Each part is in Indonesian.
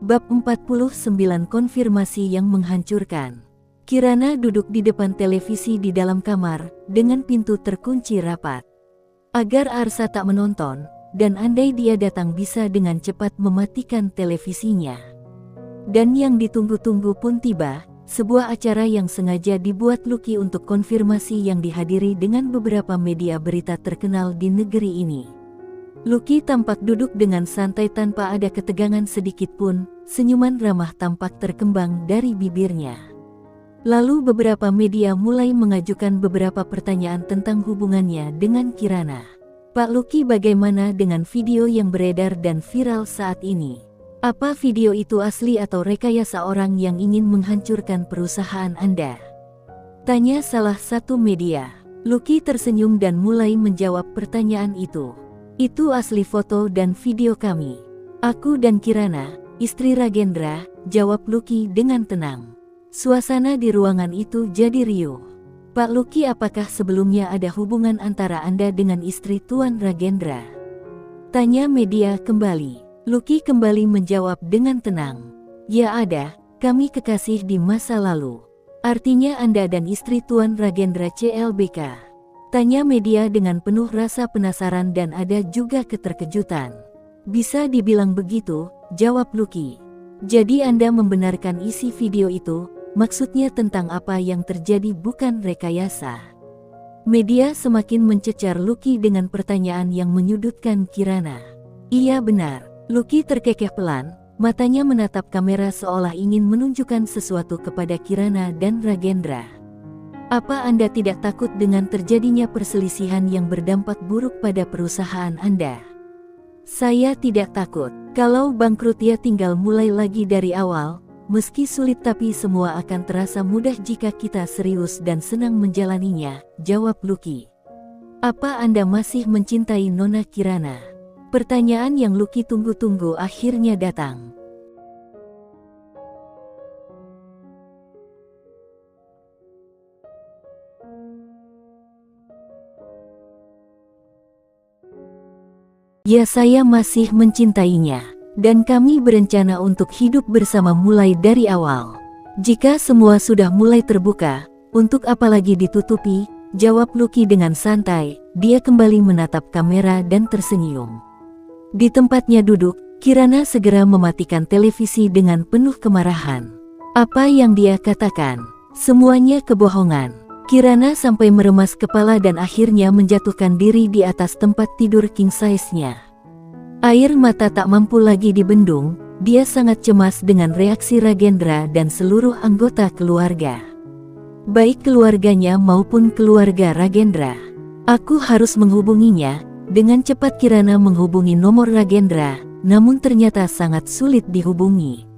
Bab 49 Konfirmasi yang menghancurkan. Kirana duduk di depan televisi di dalam kamar, dengan pintu terkunci rapat. Agar Arsa tak menonton, dan andai dia datang bisa dengan cepat mematikan televisinya. Dan yang ditunggu-tunggu pun tiba, sebuah acara yang sengaja dibuat Lucky untuk konfirmasi yang dihadiri dengan beberapa media berita terkenal di negeri ini. Lucky tampak duduk dengan santai tanpa ada ketegangan sedikit pun, senyuman ramah tampak terkembang dari bibirnya. Lalu beberapa media mulai mengajukan beberapa pertanyaan tentang hubungannya dengan Kirana. Pak Lucky, bagaimana dengan video yang beredar dan viral saat ini? Apa video itu asli atau rekayasa orang yang ingin menghancurkan perusahaan Anda? Tanya salah satu media. Lucky tersenyum dan mulai menjawab pertanyaan itu. Itu asli foto dan video kami. Aku dan Kirana, istri Ragendra, jawab Lucky dengan tenang. Suasana di ruangan itu jadi riuh. Pak Lucky, apakah sebelumnya ada hubungan antara Anda dengan istri Tuan Ragendra? Tanya media kembali. Lucky kembali menjawab dengan tenang. Ya ada, kami kekasih di masa lalu. Artinya Anda dan istri Tuan Ragendra CLBK? Tanya media dengan penuh rasa penasaran dan ada juga keterkejutan. Bisa dibilang begitu, jawab Lucky. Jadi Anda membenarkan isi video itu, maksudnya tentang apa yang terjadi bukan rekayasa. Media semakin mencecar Lucky dengan pertanyaan yang menyudutkan Kirana. Iya benar, Lucky terkekeh pelan, matanya menatap kamera seolah ingin menunjukkan sesuatu kepada Kirana dan Ragendra. Apa Anda tidak takut dengan terjadinya perselisihan yang berdampak buruk pada perusahaan Anda? Saya tidak takut. Kalau bangkrut ya tinggal mulai lagi dari awal. Meski sulit tapi semua akan terasa mudah jika kita serius dan senang menjalaninya, jawab Lucky. Apa Anda masih mencintai Nona Kirana? Pertanyaan yang Lucky tunggu-tunggu akhirnya datang. Ya, saya masih mencintainya, dan kami berencana untuk hidup bersama mulai dari awal. Jika semua sudah mulai terbuka, untuk apa lagi ditutupi? Jawab Lucky dengan santai. Dia kembali menatap kamera dan tersenyum. Di tempatnya duduk, Kirana segera mematikan televisi dengan penuh kemarahan. Apa yang dia katakan? Semuanya kebohongan. Kirana sampai meremas kepala dan akhirnya menjatuhkan diri di atas tempat tidur king size-nya. Air mata tak mampu lagi dibendung, dia sangat cemas dengan reaksi Ragendra dan seluruh anggota keluarga. Baik keluarganya maupun keluarga Ragendra. Aku harus menghubunginya. Dengan cepat Kirana menghubungi nomor Ragendra, namun ternyata sangat sulit dihubungi.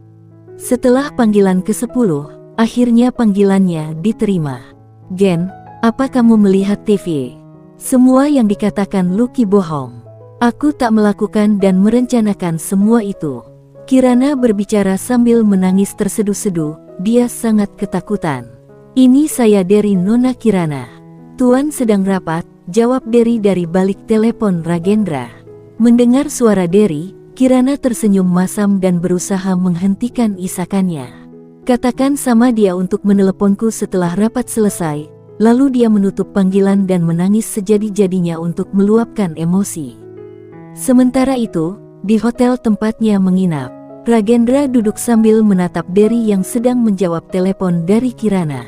Setelah panggilan ke-10, akhirnya panggilannya diterima. Gen, apa kamu melihat TV? Semua yang dikatakan Lucky bohong. Aku tak melakukan dan merencanakan semua itu. Kirana berbicara sambil menangis terseduh-seduh, dia sangat ketakutan. Ini saya dari Nona Kirana. Tuan sedang rapat, jawab Derry dari balik telepon Ragendra. Mendengar suara Derry, Kirana tersenyum masam dan berusaha menghentikan isakannya. Katakan sama dia untuk meneleponku setelah rapat selesai, lalu dia menutup panggilan dan menangis sejadi-jadinya untuk meluapkan emosi. Sementara itu, di hotel tempatnya menginap, Ragendra duduk sambil menatap Derry yang sedang menjawab telepon dari Kirana.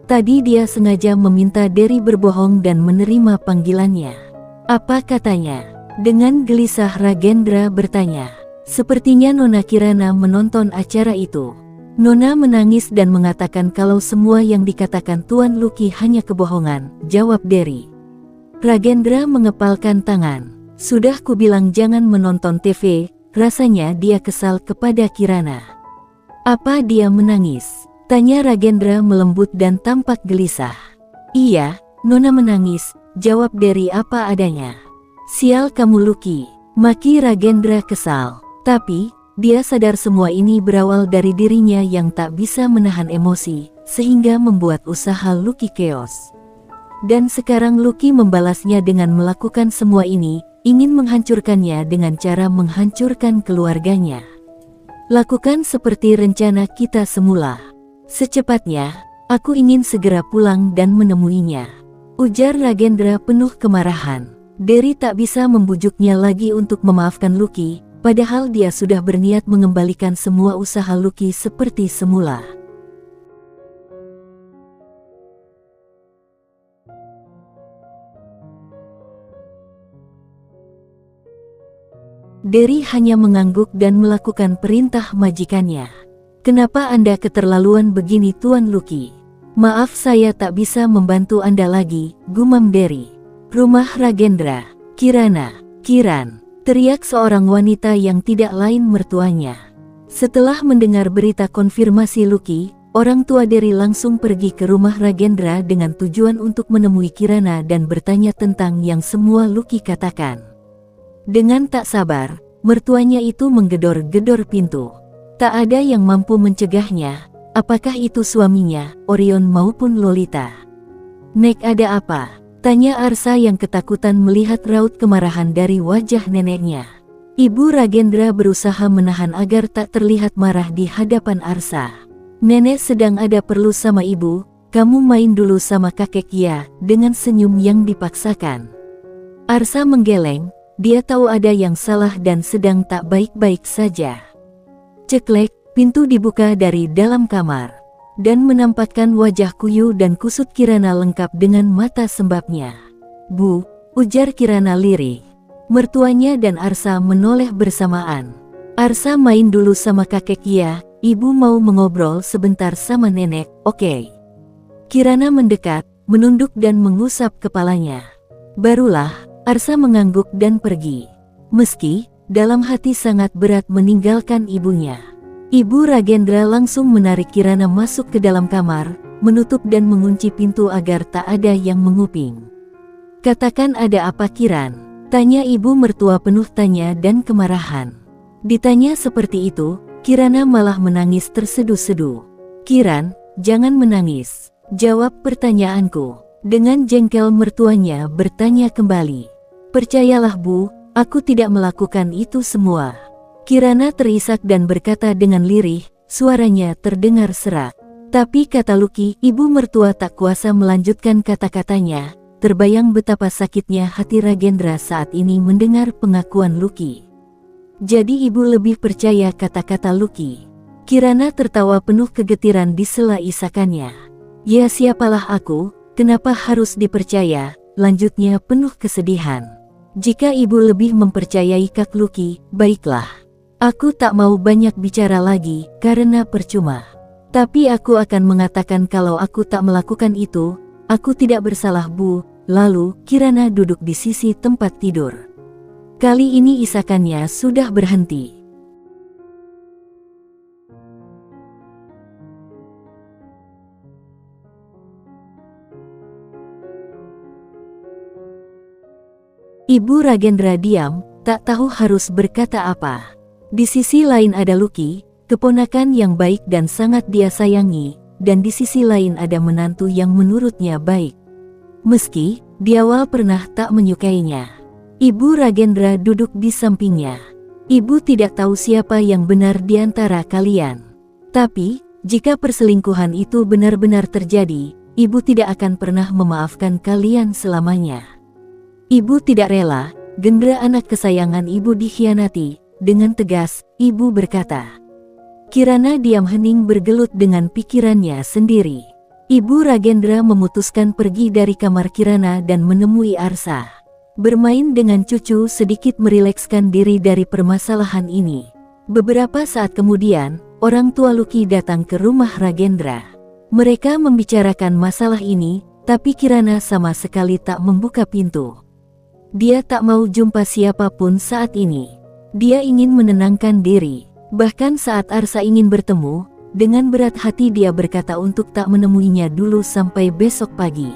Tadi dia sengaja meminta Derry berbohong dan menerima panggilannya. Apa katanya? Dengan gelisah Ragendra bertanya. Sepertinya Nona Kirana menonton acara itu. Nona menangis dan mengatakan kalau semua yang dikatakan Tuan Lucky hanya kebohongan, jawab Derry. Ragendra mengepalkan tangan. Sudah kubilang jangan menonton TV, rasanya dia kesal kepada Kirana. Apa dia menangis? Tanya Ragendra melembut dan tampak gelisah. Iya, Nona menangis, jawab Derry apa adanya. Sial kamu Lucky, maki Ragendra kesal. Tapi dia sadar semua ini berawal dari dirinya yang tak bisa menahan emosi, sehingga membuat usaha Lucky chaos. Dan sekarang Lucky membalasnya dengan melakukan semua ini, ingin menghancurkannya dengan cara menghancurkan keluarganya. Lakukan seperti rencana kita semula. Secepatnya, aku ingin segera pulang dan menemuinya, ujar Ragendra penuh kemarahan. Derry tak bisa membujuknya lagi untuk memaafkan Lucky, padahal dia sudah berniat mengembalikan semua usaha Lucky seperti semula. Derry hanya mengangguk dan melakukan perintah majikannya. Kenapa Anda keterlaluan begini Tuan Lucky? Maaf saya tak bisa membantu Anda lagi, gumam Derry. Rumah Ragendra, Kirana, Kiran, teriak seorang wanita yang tidak lain mertuanya. Setelah mendengar berita konfirmasi Lucky, orang tua Derry langsung pergi ke rumah Ragendra dengan tujuan untuk menemui Kirana dan bertanya tentang yang semua Lucky katakan. Dengan tak sabar, mertuanya itu menggedor-gedor pintu. Tak ada yang mampu mencegahnya, apakah itu suaminya, Orion maupun Lolita. Nek ada apa? Tanya Arsa yang ketakutan melihat raut kemarahan dari wajah neneknya. Ibu Ragendra berusaha menahan agar tak terlihat marah di hadapan Arsa. Nenek sedang ada perlu sama ibu, kamu main dulu sama kakek ya, dengan senyum yang dipaksakan. Arsa menggeleng. Dia tahu ada yang salah dan sedang tak baik-baik saja. Ceklek, pintu dibuka dari dalam kamar, dan menampakkan wajah kuyu dan kusut Kirana lengkap dengan mata sembabnya. Bu, ujar Kirana lirih. Mertuanya dan Arsa menoleh bersamaan. Arsa main dulu sama kakek ya, ibu mau mengobrol sebentar sama nenek, oke? Kirana mendekat, menunduk dan mengusap kepalanya. Barulah Arsa mengangguk dan pergi. Meski dalam hati sangat berat meninggalkan ibunya. Ibu Ragendra langsung menarik Kirana masuk ke dalam kamar, menutup dan mengunci pintu agar tak ada yang menguping. Katakan ada apa Kiran? Tanya ibu mertua penuh tanya dan kemarahan. Ditanya seperti itu, Kirana malah menangis terseduh-seduh. Kiran, jangan menangis. Jawab pertanyaanku. Dengan jengkel mertuanya bertanya kembali. Percayalah Bu, aku tidak melakukan itu semua. Kirana terisak dan berkata dengan lirih, suaranya terdengar serak. Tapi kata Lucky, ibu mertua tak kuasa melanjutkan kata-katanya, terbayang betapa sakitnya hati Ragendra saat ini mendengar pengakuan Lucky. Jadi ibu lebih percaya kata-kata Lucky. Kirana tertawa penuh kegetiran di sela isakannya. Ya siapalah aku, kenapa harus dipercaya, lanjutnya penuh kesedihan. Jika ibu lebih mempercayai Kak Lucky, baiklah. Aku tak mau banyak bicara lagi, karena percuma. Tapi aku akan mengatakan kalau aku tak melakukan itu, aku tidak bersalah Bu. Lalu, Kirana duduk di sisi tempat tidur. Kali ini isakannya sudah berhenti. Ibu Ragendra diam, tak tahu harus berkata apa. Di sisi lain ada Lucky, keponakan yang baik dan sangat dia sayangi, dan di sisi lain ada menantu yang menurutnya baik. Meski, di awal pernah tak menyukainya. Ibu Ragendra duduk di sampingnya. Ibu tidak tahu siapa yang benar di antara kalian. Tapi, jika perselingkuhan itu benar-benar terjadi, ibu tidak akan pernah memaafkan kalian selamanya. Ibu tidak rela, Gendra anak kesayangan ibu dikhianati. Dengan tegas, ibu berkata. Kirana diam hening bergelut dengan pikirannya sendiri. Ibu Ragendra memutuskan pergi dari kamar Kirana dan menemui Arsa. Bermain dengan cucu sedikit merilekskan diri dari permasalahan ini. Beberapa saat kemudian, orang tua Lucky datang ke rumah Ragendra. Mereka membicarakan masalah ini, tapi Kirana sama sekali tak membuka pintu. Dia tak mau jumpa siapapun saat ini. Dia ingin menenangkan diri. Bahkan saat Arsa ingin bertemu, dengan berat hati dia berkata untuk tak menemuinya dulu sampai besok pagi.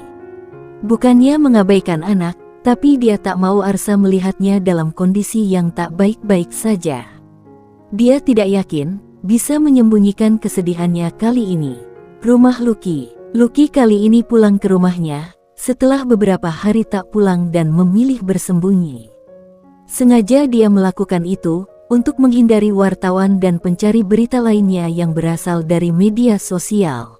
Bukannya mengabaikan anak, tapi dia tak mau Arsa melihatnya dalam kondisi yang tak baik-baik saja. Dia tidak yakin bisa menyembunyikan kesedihannya kali ini. Rumah Lucky. Lucky kali ini pulang ke rumahnya, setelah beberapa hari tak pulang dan memilih bersembunyi. Sengaja dia melakukan itu, untuk menghindari wartawan dan pencari berita lainnya yang berasal dari media sosial.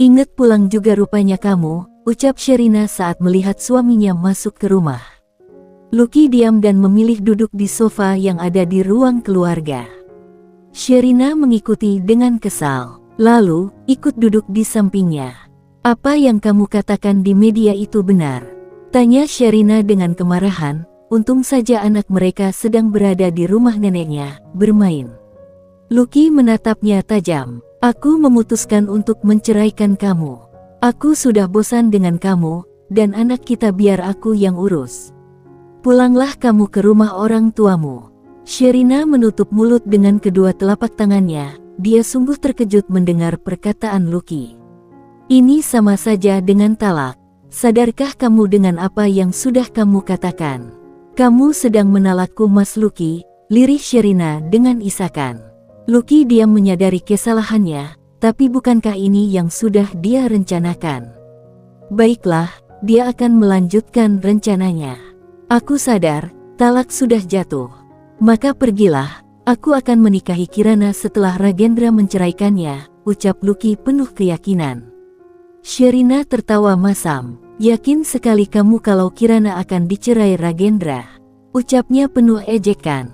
Ingat pulang juga rupanya kamu, ucap Sherina saat melihat suaminya masuk ke rumah. Lucky diam dan memilih duduk di sofa yang ada di ruang keluarga. Sherina mengikuti dengan kesal, lalu ikut duduk di sampingnya. Apa yang kamu katakan di media itu benar? Tanya Sherina dengan kemarahan. Untung saja anak mereka sedang berada di rumah neneknya, bermain. Lucky menatapnya tajam. Aku memutuskan untuk menceraikan kamu. Aku sudah bosan dengan kamu, dan anak kita biar aku yang urus. Pulanglah kamu ke rumah orang tuamu. Sherina menutup mulut dengan kedua telapak tangannya. Dia sungguh terkejut mendengar perkataan Lucky. Ini sama saja dengan talak. Sadarkah kamu dengan apa yang sudah kamu katakan? Kamu sedang menalakku, Mas Lucky, lirih Sherina dengan isakan. Lucky diam menyadari kesalahannya, tapi bukankah ini yang sudah dia rencanakan? Baiklah, dia akan melanjutkan rencananya. Aku sadar, talak sudah jatuh. Maka pergilah, aku akan menikahi Kirana setelah Ragendra menceraikannya, ucap Lucky penuh keyakinan. Sherina tertawa masam. Yakin sekali kamu kalau Kirana akan dicerai Ragendra, ucapnya penuh ejekan.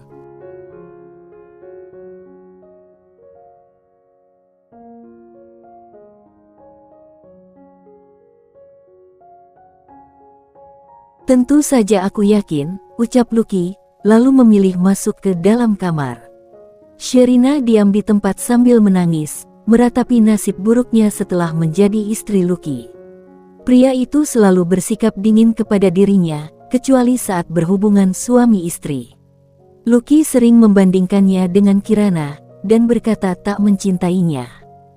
Tentu saja aku yakin, ucap Lucky, lalu memilih masuk ke dalam kamar. Sherina diam di tempat sambil menangis, meratapi nasib buruknya setelah menjadi istri Lucky. Pria itu selalu bersikap dingin kepada dirinya, kecuali saat berhubungan suami istri. Lucky sering membandingkannya dengan Kirana, dan berkata tak mencintainya.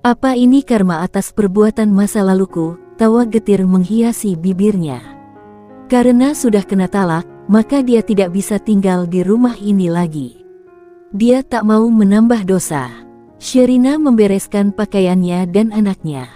Apa ini karma atas perbuatan masa laluku? Tawa getir menghiasi bibirnya. Karena sudah kena talak, maka dia tidak bisa tinggal di rumah ini lagi. Dia tak mau menambah dosa. Sherina membereskan pakaiannya dan anaknya.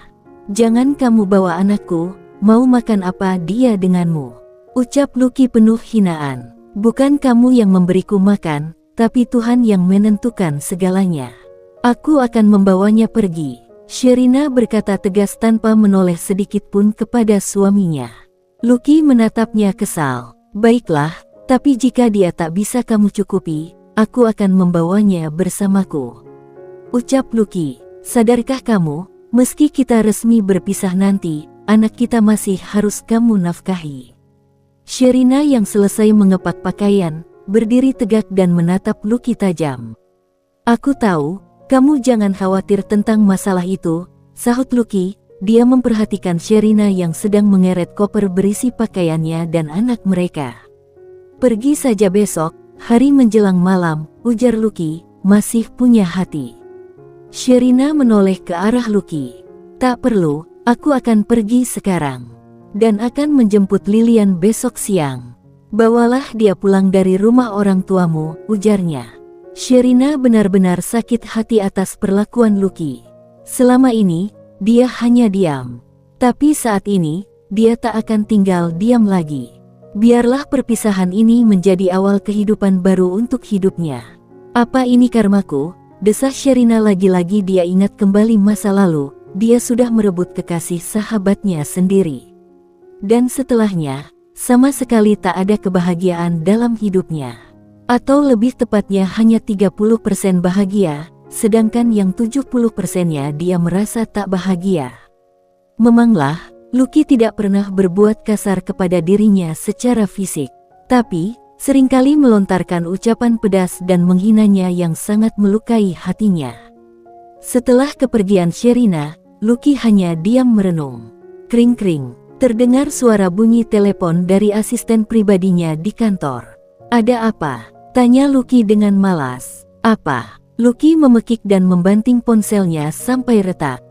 Jangan kamu bawa anakku, mau makan apa dia denganmu? Ucap Lucky penuh hinaan. Bukan kamu yang memberiku makan, tapi Tuhan yang menentukan segalanya. Aku akan membawanya pergi. Sherina berkata tegas tanpa menoleh sedikit pun kepada suaminya. Lucky menatapnya kesal. Baiklah, tapi jika dia tak bisa kamu cukupi, aku akan membawanya bersamaku. Ucap Lucky. Sadarkah kamu, meski kita resmi berpisah nanti, anak kita masih harus kamu nafkahi. Sherina yang selesai mengepak pakaian, berdiri tegak dan menatap Lucky tajam. Aku tahu, kamu jangan khawatir tentang masalah itu, sahut Lucky. Dia memperhatikan Sherina yang sedang mengeret koper berisi pakaiannya dan anak mereka. Pergi saja besok, hari menjelang malam, ujar Lucky, masih punya hati. Sherina menoleh ke arah Lucky. Tak perlu, aku akan pergi sekarang. Dan akan menjemput Lilian besok siang. Bawalah dia pulang dari rumah orang tuamu, ujarnya. Sherina benar-benar sakit hati atas perlakuan Lucky. Selama ini, dia hanya diam. Tapi saat ini, dia tak akan tinggal diam lagi. Biarlah perpisahan ini menjadi awal kehidupan baru untuk hidupnya. Apa ini karmaku? Desah Sherina lagi-lagi. Dia ingat kembali masa lalu, dia sudah merebut kekasih sahabatnya sendiri. Dan setelahnya, sama sekali tak ada kebahagiaan dalam hidupnya. Atau lebih tepatnya hanya 30% bahagia, sedangkan yang 70%-nya dia merasa tak bahagia. Memanglah, Lucky tidak pernah berbuat kasar kepada dirinya secara fisik. Tapi, seringkali melontarkan ucapan pedas dan menghinanya yang sangat melukai hatinya. Setelah kepergian Sherina, Lucky hanya diam merenung. Kring-kring, terdengar suara bunyi telepon dari asisten pribadinya di kantor. Ada apa? Tanya Lucky dengan malas. Apa? Lucky memekik dan membanting ponselnya sampai retak.